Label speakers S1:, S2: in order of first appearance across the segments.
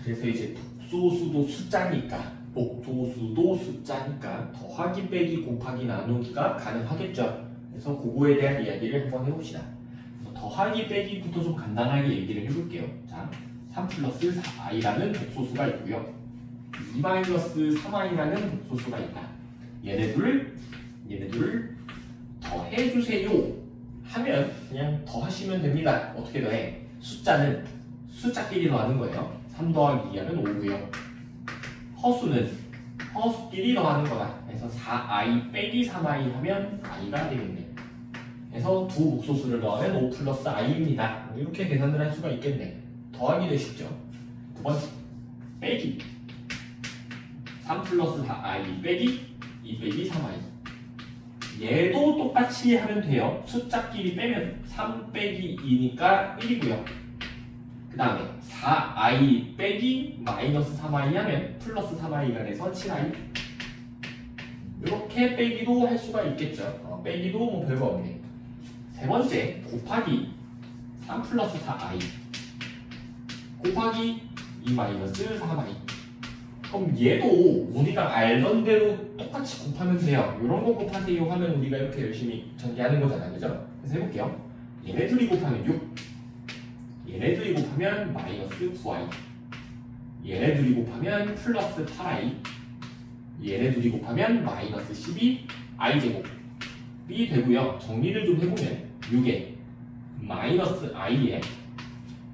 S1: 그래서 이제 복소수도 숫자니까 더하기 빼기 곱하기 나누기가 가능하겠죠. 그래서 그거에 대한 이야기를 한번 해봅시다. 더하기 빼기부터 좀 간단하게 얘기를 해볼게요. 자, 3 플러스 4i라는 복소수가 있고요. 2 마이너스 3i라는 복소수가 있다. 얘네들을 더해주세요 하면 그냥 더하시면 됩니다. 어떻게 더해? 숫자는 숫자끼리 더하는 거예요. 3 더하기 2하면 5고요. 허수는 허수끼리 더하는 거다. 그래서 4i 빼기 3i 하면 i가 되겠네. 그래서 두 복소수를 더하면 5 플러스 i입니다. 이렇게 계산을 할 수가 있겠네. 더하기 되시죠. 두 번째, 빼기 3 플러스 4i 빼기 2 빼기 3i. 얘도 똑같이 하면 돼요. 숫자끼리 빼면 3 빼기 2니까 1이고요. 그 다음에 4i 빼기 마이너스 3i 하면 플러스 3i가 돼서 7i. 이렇게 빼기도 할 수가 있겠죠. 빼기도 뭐 별거 없네. 세 번째, 곱하기 3 플러스 4i 곱하기 2 마이너스 3i. 그럼 얘도 우리가 알던 대로 똑같이 곱하면 돼요. 이런 거 곱하세요 하면 우리가 이렇게 열심히 전개하는 거잖아요. 그죠? 그래서 해볼게요. 얘네들이 곱하면 6, 얘네들이 곱하면 마이너스 9i, 얘네들이 곱하면 플러스 8i, 얘네들이 곱하면 마이너스 12i제곱이 되고요. 정리를 좀 해보면 6에 마이너스 i에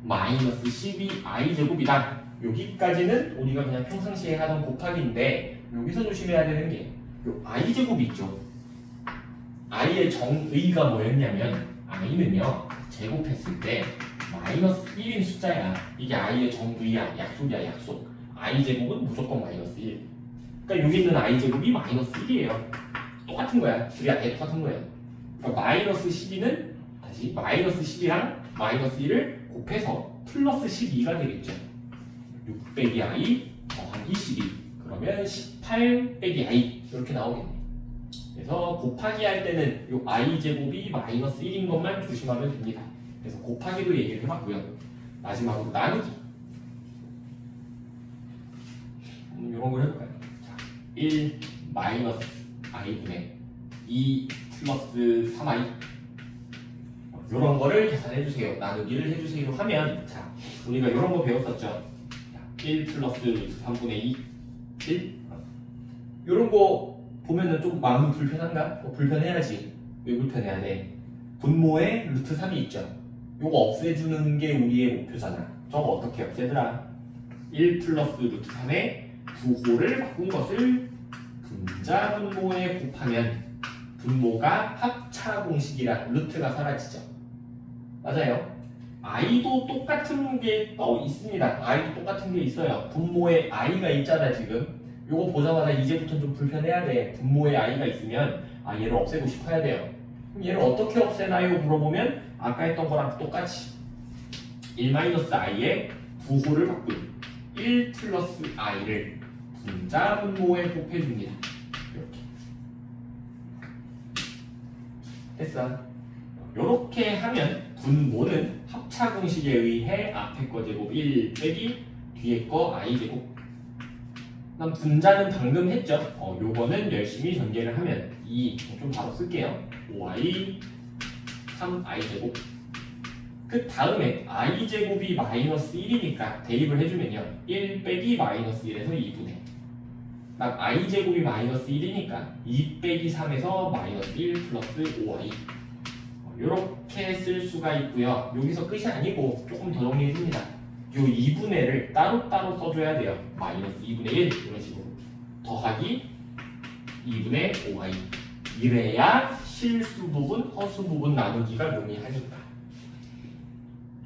S1: 마이너스 12i제곱이다. 여기까지는 우리가 그냥 평상시에 하던 곱하기인데 여기서 조심해야 되는 게 요 i제곱이 있죠. i의 정의가 뭐였냐면 i는요 제곱했을 때 마이너스 1인 숫자야. 이게 i의 정의야. 약속이야. 약속. i제곱은 무조건 마이너스 1. 그러니까 여기 있는 i제곱이 마이너스 1이에요. 똑같은 거야. 둘이 아예 똑같은 거예요. 그러니까 마이너스 12는 다시 마이너스 10이랑 마이너스 1을 곱해서 플러스 12가 되겠죠. 6 빼기 i 더하기 12 그러면 18 빼기 i 이렇게 나오겠네. 그래서 곱하기 할 때는 이 i제곱이 마이너스 1인 것만 조심하면 됩니다. 그래서 곱하기도 얘기를 해봤고요. 마지막으로 나누기 이런 걸 해볼까요? 자, 1 마이너스 i분의 2 플러스 3i 이런 거를 계산해주세요. 나누기를 해주세요 하면 자 우리가 이런 거 배웠었죠. 1 플러스 3분의 2 1 이런 거 보면은 좀 마음이 불편한가? 불편해야지. 왜 불편해야 돼? 분모에 루트 3이 있죠. 요거 없애주는 게 우리의 목표잖아. 저거 어떻게 없애더라? 1 플러스 루트 3에 부호를 바꾼 것을 분자 분모에 곱하면 분모가 합차 공식이라 루트가 사라지죠. 맞아요. i도 똑같은 게 있습니다. i도 똑같은 게 있어요. 분모에 i가 있잖아 지금. 요거 보자마자 이제부터 좀 불편해야 돼. 분모에 i가 있으면 얘를 없애고 싶어야 돼요. 그럼 얘를 어떻게 없애나요? 물어보면 아까 했던 거랑 똑같이 1-i에 부호를 바꾼 1 플러스 i를 분자 분모에 곱해줍니다. 이렇게 됐어. 이렇게 하면 분모는 합차 공식에 의해 앞에 거 제곱 1 빼기 뒤에 거 i제곱. 그다음 분자는 방금 했죠. 요거는 열심히 전개를 하면 2 좀 바로 쓸게요. 5i 3i제곱. 그 다음에 i제곱이 마이너스 1이니까 대입을 해주면요 1 빼기 마이너스 1에서 2분의 그다음 i제곱이 마이너스 1이니까 2 빼기 3에서 마이너스 1 플러스 5i 이렇게 쓸 수가 있고요. 여기서 끝이 아니고 조금 더 정리해줍니다. 요 2분의를 따로따로 써줘야 돼요. 마이너스 2분의 1 이런 식으로 더하기 2분의 5i 이래야 실수 부분, 허수 부분 나누기가 용이하니까.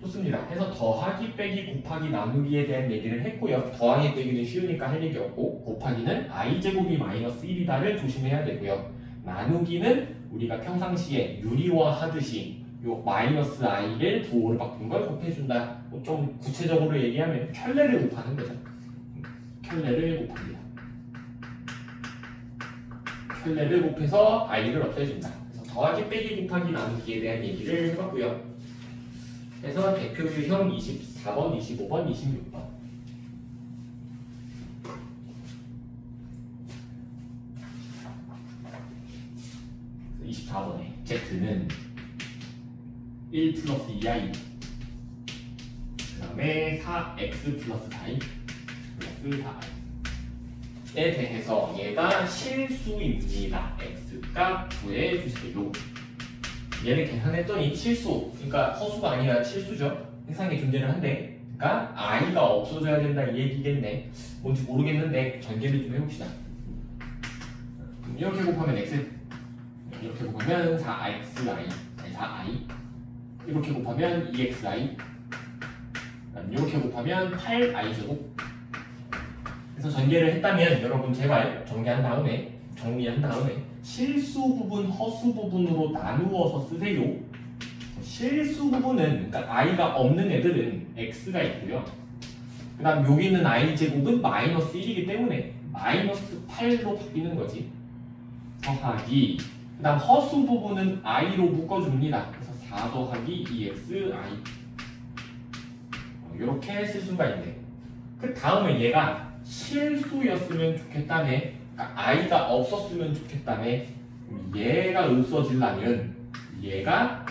S1: 좋습니다. 해서 더하기, 빼기, 곱하기, 나누기에 대한 얘기를 했고요. 더하기, 빼기는 쉬우니까 할 얘기 없고 곱하기는 i제곱이 마이너스 1이다를 조심해야 되고요. 나누기는 우리가 평상시에 유리화 하듯이 요 마이너스 i를 부호를 바꾼 걸 곱해준다. 좀 구체적으로 얘기하면 켤레를 곱하는 거죠. 켤레를 곱합니다. 켤레를 곱해서 i를 없애준다. 그래서 더하기, 빼기, 곱하기, 나누기에 대한 얘기를 해봤고요. 그래서 대표 유형 24번, 25번, 26번 z는 1 플러스 2i 그 다음에 4x 플러스 4i 플러스 4i에 대해서 얘가 실수입니다. x값 구해주세요. 얘를 계산했더니 실수, 그러니까 허수가 아니라 실수죠. 세상에 존재를 한대. 그러니까 i가 없어져야 된다 이 얘기겠네. 뭔지 모르겠는데 전개를 좀 해봅시다. 이렇게 곱하면 x, 이렇게 곱하면 4xi, 아니 4i, 이렇게 곱하면 2xi, 이렇게 곱하면 8i 제곱. 그래서 전개를 했다면 여러분 제발 정리한 다음에 실수 부분, 허수 부분으로 나누어서 쓰세요. 실수 부분은, 그러니까 i가 없는 애들은 x가 있고요. 그 다음 여기 있는 i 제곱은 마이너스 1이기 때문에 마이너스 8로 바뀌는 거지. 더하기, 그 다음 허수 부분은 i로 묶어줍니다. 그래서 4 더하기 2xi 이렇게 쓸 수가 있네. 그 다음에 얘가 실수였으면 좋겠다네. 그러니까 i가 없었으면 좋겠다네. 얘가 없어지려면 얘가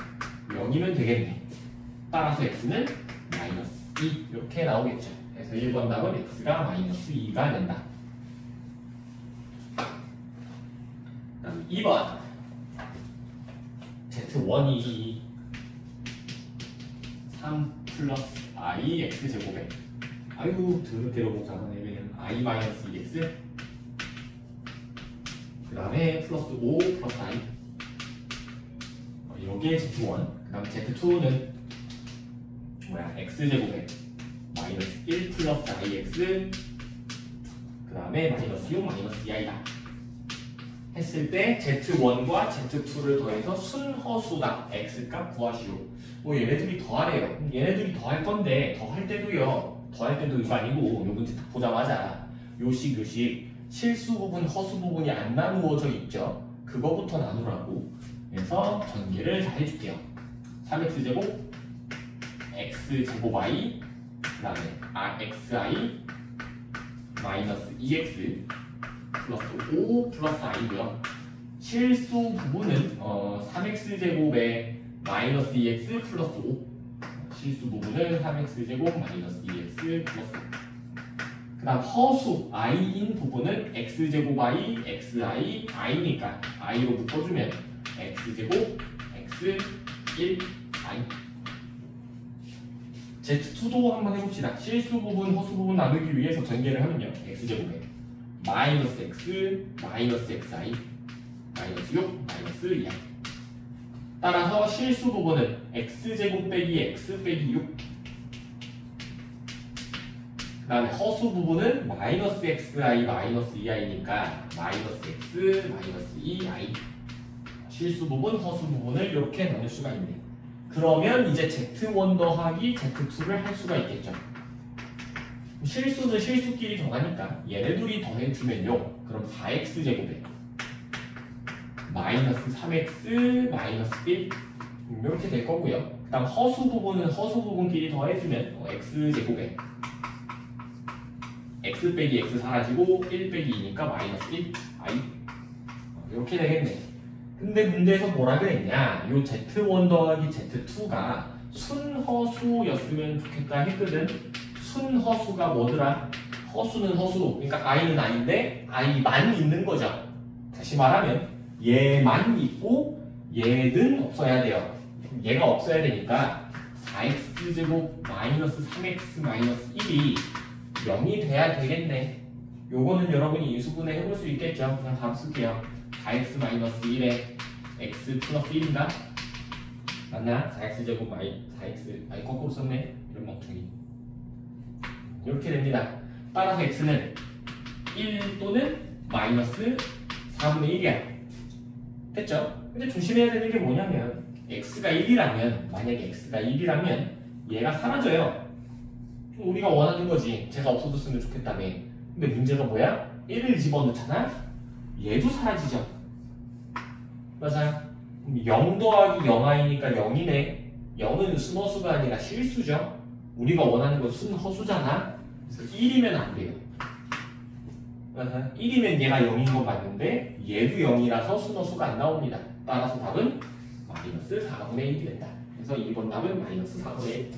S1: 0이면 되겠네. 따라서 x는 마이너스 2 이렇게 나오겠죠. 그래서 1번 답은 x가 마이너스 2가 된다. 그다음 2번 z1이 3 플러스 i x 제곱에, 아이고 드럽게로 복잡하네. i 마이너스 2x 그 다음에 플러스 5 플러스 i 여기에 z1, 그 다음 z2는 뭐야, x제곱에 마이너스 1 플러스 ix 그 다음에 마이너스 6 마이너스 2i다 했을 때 z1과 z2를 더해서 순허수다 x값 구하시오. 뭐 얘네들이 더하래요. 얘네들이 더할 건데 더할 때도 이거 아니고 요 문제 딱 보자마자 요식 실수 부분, 허수 부분이 안 나누어져 있죠. 그거부터 나누라고. 그래서 전개를 잘 해줄게요. 3x제곱 x제곱 i 그 다음에 xi 마이너스 2x 플러스 5 플러스 i고요. 실수 부분은 3x제곱에 마이너스 2x 플러스 5, 실수 부분은 3x제곱 마이너스 2x 플러스 5. 그 다음 허수 i인 부분은 x제곱 i, xi, i니까 i로 묶어주면 x제곱 x 1 i. z2도 한번 해봅시다. 실수 부분, 허수 부분 나누기 위해서 전개를 하면요, x제곱에 마이너스 x, 마이너스 xi, 마이너스 6, 마이너스 2i. 따라서 실수 부분은 x제곱 빼기 x 빼기 6. 그 다음에 허수 부분은 마이너스 xi, 마이너스 2i니까 마이너스 x, 마이너스 2i. 실수 부분, 허수 부분을 이렇게 나눌 수가 있네. 그러면 이제 z1 더하기 z2를 할 수가 있겠죠. 실수는 실수끼리 정하니까 얘네 둘이 더해주면요, 그럼 4x제곱에 마이너스 3x 마이너스 1 이렇게 될 거고요. 그 다음 허수 부분은 허수 부분끼리 더해주면 x제곱에 x 빼기 x 사라지고 1 빼기 2니까 마이너스 1 i 이렇게 되겠네. 근데 문제에서 뭐라 그랬냐, 요 z1 더하기 z2가 순허수였으면 좋겠다 했거든. 순허수가 뭐더라? 허수는 허수로, 그러니까 i는 i인데 i만 있는 거죠. 다시 말하면 얘만 있고 얘는 없어야 돼요. 얘가 없어야 되니까 4x제곱 마이너스 3x 마이너스 1이 0이 돼야 되겠네. 요거는 여러분이 인수분해 해볼 수 있겠죠. 그냥 답 쓸게요. 4x 마이너스 1에 x 플러스 1인가? 맞나? 4x제곱 4x 아니 거꾸로 썼네. 이런 멍청이. 이렇게 됩니다. 따라서 x는 1 또는 마이너스 4분의 1이야. 됐죠? 근데 조심해야 되는 게 뭐냐면 x가 1이라면, 만약에 x가 1이라면 얘가 사라져요. 우리가 원하는 거지. 제가 없어졌으면 좋겠다며. 근데 문제가 뭐야? 1을 집어넣잖아? 얘도 사라지죠. 맞아요. 0 더하기 0i니까 0이네. 0은 순허수가 아니라 실수죠. 우리가 원하는 건 순허수잖아. 그래서 1이면 안 돼요. 맞아요. 1이면 얘가 0인 건 맞는데 얘도 0이라서 순허수가 안 나옵니다. 따라서 답은 마이너스 4분의 1이 된다. 그래서 2번 답은 마이너스 4분의 1.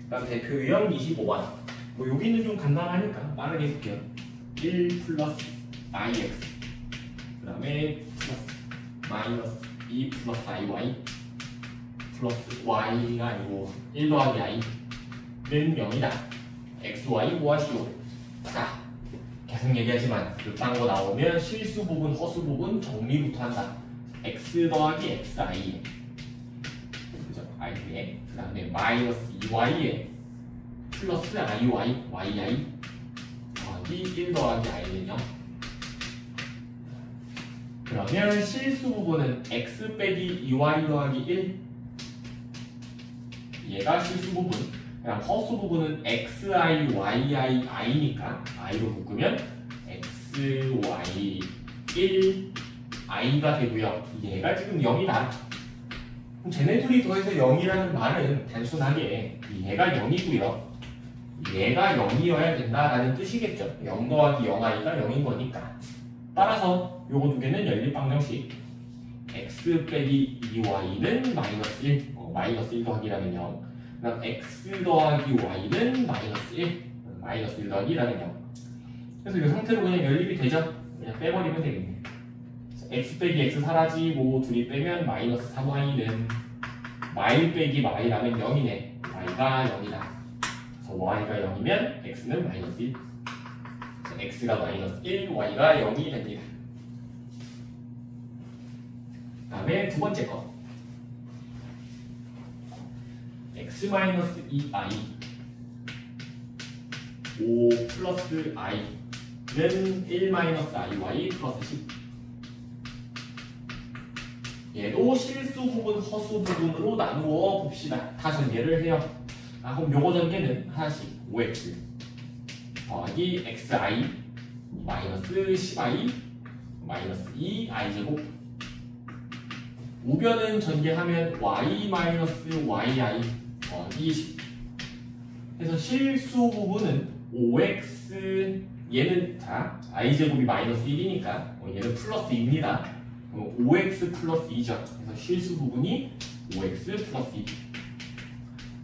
S1: 그다음 대표 유형 25번. 뭐 여기는 좀 간단하니까 빠르게 해볼게요. 1 플러스 ix 그 다음에 플러스 마이너스 2 플러스 iy 플러스 y가 아니고 1 더하기 i는 0이다. xy 구하시오. 자, 계속 얘기하지만 이딴 거 나오면 실수 부분, 허수 부분 정리부터 한다. x 더하기 xi 그죠? i에 그 다음에 마이너스 2y에 플러스 iy, yi 더하기 1 더하기 i는 0. 그러면 실수 부분은 x 빼기 2y 더하기 1 얘가 실수 부분. 그럼 허수 부분은 xi, yi, i니까 i로 묶으면 x, y, 1, i가 되고요. 얘가 지금 0이다. 그럼 쟤네 둘이 더해서 0이라는 말은 단순하게 얘가 0이고요. 얘가 0이어야 된다라는 뜻이겠죠. 0 더하기 0i가 0인 거니까. 따라서 요거 두 개는 연립방정식. x 빼기 2y는 마이너스 1. 마이너스 1 더하기라는 0. 그다음 x 더하기 y는 마이너스 1. 마이너스 1 더하기라는 0. 그래서 이 상태로 그냥 연립이 되죠. 그냥 빼버리면 되겠네. x 빼기 x 사라지고 둘이 빼면 마이너스 3y는 마이 빼기 마이라면 0이네. y가 0이다. 그래서 y가 0이면 x는 마이너스 1. x가 마이너스 1, y가 0이 됩니다. 다음에 두 번째 거. x 마이너스 2i 5 플러스 i는 1 마이너스 iy 플러스 10. 얘도 실수 부분, 허수 부분으로 나누어 봅시다. 다 전개를 해요. 그럼 요거 전개는 하나씩 5x 더하기 xi 마이너스 10i 마이너스 2i 제곱. 우변은 전개하면 y 마이너스 yi 더하기 10. 그래서 실수 부분은 5x 얘는 자 i 제곱이 마이너스 1이니까 얘는 플러스 2입니다. 그럼 5x 플러스 2죠. 그래서 실수 부분이 5x 플러스 2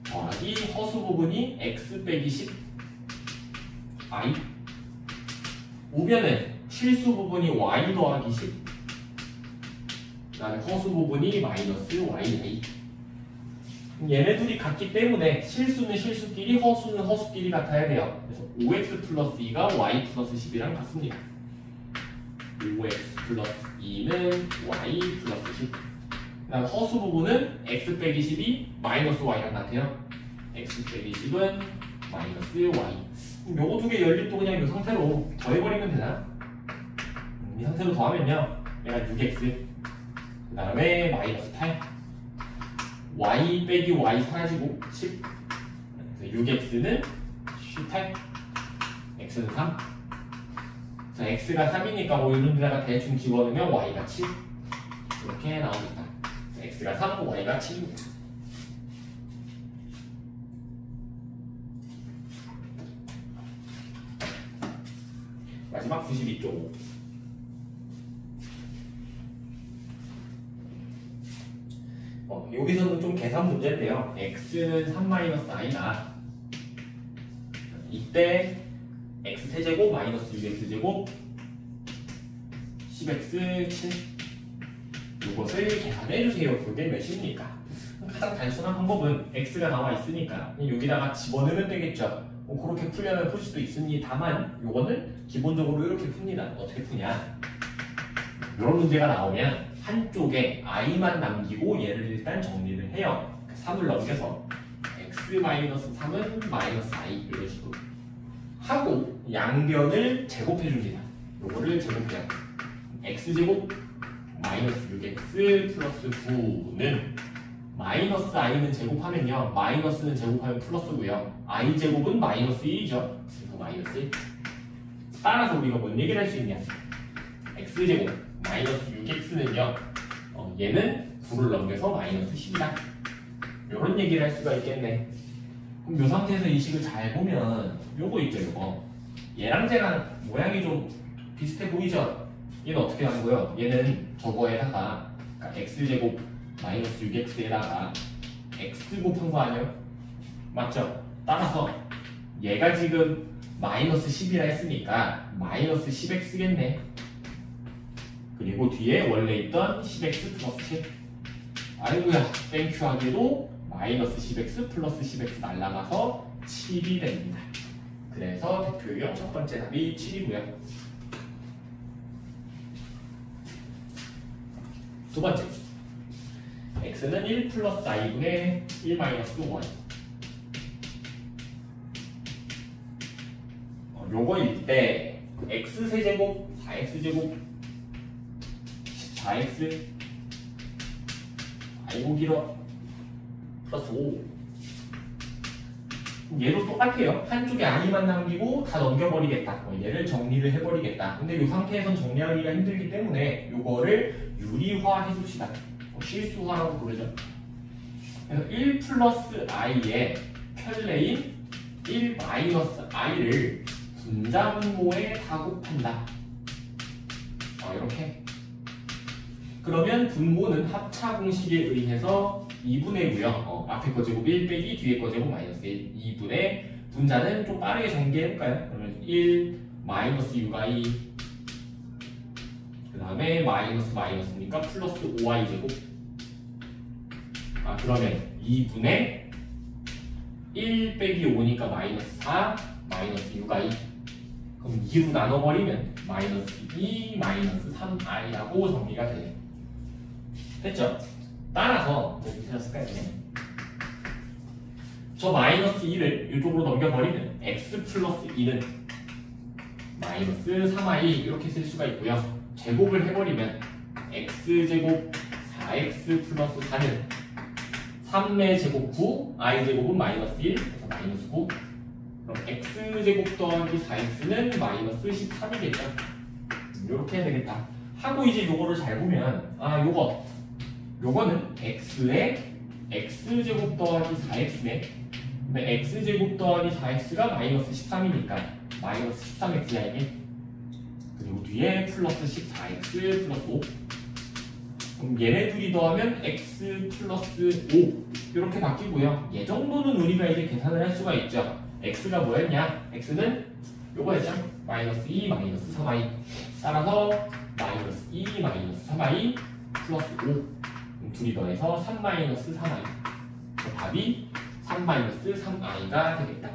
S1: 더하기 허수 부분이 x 빼기 10 i. 우변은 실수 부분이 y 더하기 10 그다음에 허수 부분이 마이너스 yi. 얘네 둘이 같기 때문에 실수는 실수끼리 허수는 허수끼리 같아야 돼요. 그래서 5x 플러스 2가 y 플러스 10이랑 같습니다. 5x 플러스 2는 y 플러스 10. 그다음 허수 부분은 x 빼기 10이 마이너스 y랑 같아요. x 빼기 10은 마이너스 y. 요거 두 개 연립도 그냥 이 상태로 더해버리면 되나? 이 상태로 더하면요 얘가 6x 그 다음에 마이너스 8 y 빼기 y 사라지고 10. 그래서 6x는 18 x는 3. 그래서 x가 3이니까 뭐 이런 데다가 대충 집어넣으면 y가 7 이렇게 나옵니다. x가 3, y가 7입니다. 마지막 92쪽. 여기서는 좀 계산 문제인데요. x는 3-i다. 이때 x세제곱 마이너스 6x제곱 10x 7 이것을 계산해주세요. 그게 몇입니까? 가장 단순한 방법은 x가 나와 있으니까 여기다가 집어넣으면 되겠죠. 그렇게 풀려면 풀 수도 있습니다만 이거는 기본적으로 이렇게 풉니다. 어떻게 푸냐? 이런 문제가 나오면 한쪽에 i만 남기고 얘를 일단 정리를 해요. 3을 넘겨서 x-3은 마이너스 i 이런 식으로 하고 양변을 제곱해줍니다. 요거를 제곱해요. x제곱 마이너스 6x 플러스 9는 마이너스 i는 제곱하면요 마이너스는 제곱하면 플러스고요 i제곱은 마이너스 1이죠. 그래서 마이너스 1. 따라서 우리가 뭔 얘기를 할 수 있냐? x제곱 마이너스 6x는요 얘는 9를 넘겨서 마이너스 10이다. 이런 얘기를 할 수가 있겠네. 그럼 이 상태에서 이 식을 잘 보면 요거 있죠. 요거 얘랑 쟤랑 모양이 좀 비슷해 보이죠? 얘는 어떻게 하는 거예요? 얘는 저거에다가 그러니까 x제곱 마이너스 6x에다가 x 곱한 거 아니에요? 맞죠? 따라서 얘가 지금 마이너스 10이라 했으니까 마이너스 10x겠네. 그리고 뒤에 원래 있던 10x 플러스 7. 아이고야, 땡큐하게도 마이너스 10x 플러스 10x 날라가서 7이 됩니다. 그래서 대표 유형 첫 번째 답이 7이고요. 두 번째, x는 1 플러스 i분의 1 마이너스 5y. 요거일 때 x세제곱 4x제곱 14x 아이고 길어 플러스 5. 얘도 똑같아요. 한쪽에 i만 남기고 다 넘겨버리겠다. 얘를 정리를 해버리겠다. 근데 이 상태에선 정리하기가 힘들기 때문에 이거를 유리화 해줍시다. 실수화라고 부르죠. 그래서 1 플러스 i의 편례인 1 마이너스 i를 분자분모에 다 곱한다. 이렇게. 그러면 분모는 합차 공식에 의해서 2분의고요. 앞에 거 제곱 1 빼기 뒤에 거 제곱 마이너스 1. 2분의 분자는 좀 빠르게 전개해볼까요? 그러면 1 마이너스 6i 그 다음에 마이너스 마이너스니까 플러스 5i 제곱. 그러면 2분의 1 빼기 5니까 마이너스 4 마이너스 6i. 그럼 2로 나눠버리면 마이너스 2 마이너스 3i라고 정리가 돼요. 됐죠? 따라서 어떻게 했을까요? 저 마이너스 2를 이쪽으로 넘겨버리면 x 플러스 2는 마이너스 3i 이렇게 쓸 수가 있고요. 제곱을 해버리면 x제곱 4x 플러스 4는 3의 제곱 9, i 제곱은 마이너스 1, 그래서 마이너스 9. 그럼 x제곱 더하기 4x는 마이너스 13이겠죠. 이렇게 해야 되겠다. 하고 이제 요거를 잘 보면 요거는 x에 x제곱 더하기 4x네. 근데 x제곱 더하기 4x가 마이너스 13이니까 마이너스 13x야 이게. 그리고 뒤에 플러스 14x 플러스 5. 그럼 얘네 둘이 더하면 x 플러스 5 이렇게 바뀌고요. 얘 정도는 우리가 이제 계산을 할 수가 있죠. x가 뭐였냐? x는 요거였죠. 마이너스 2 마이너스 3i. 따라서 마이너스 2 마이너스 3i 플러스 5. 둘이 더해서 3 마이너스 3i. 답이 3 마이너스 3i가 되겠다.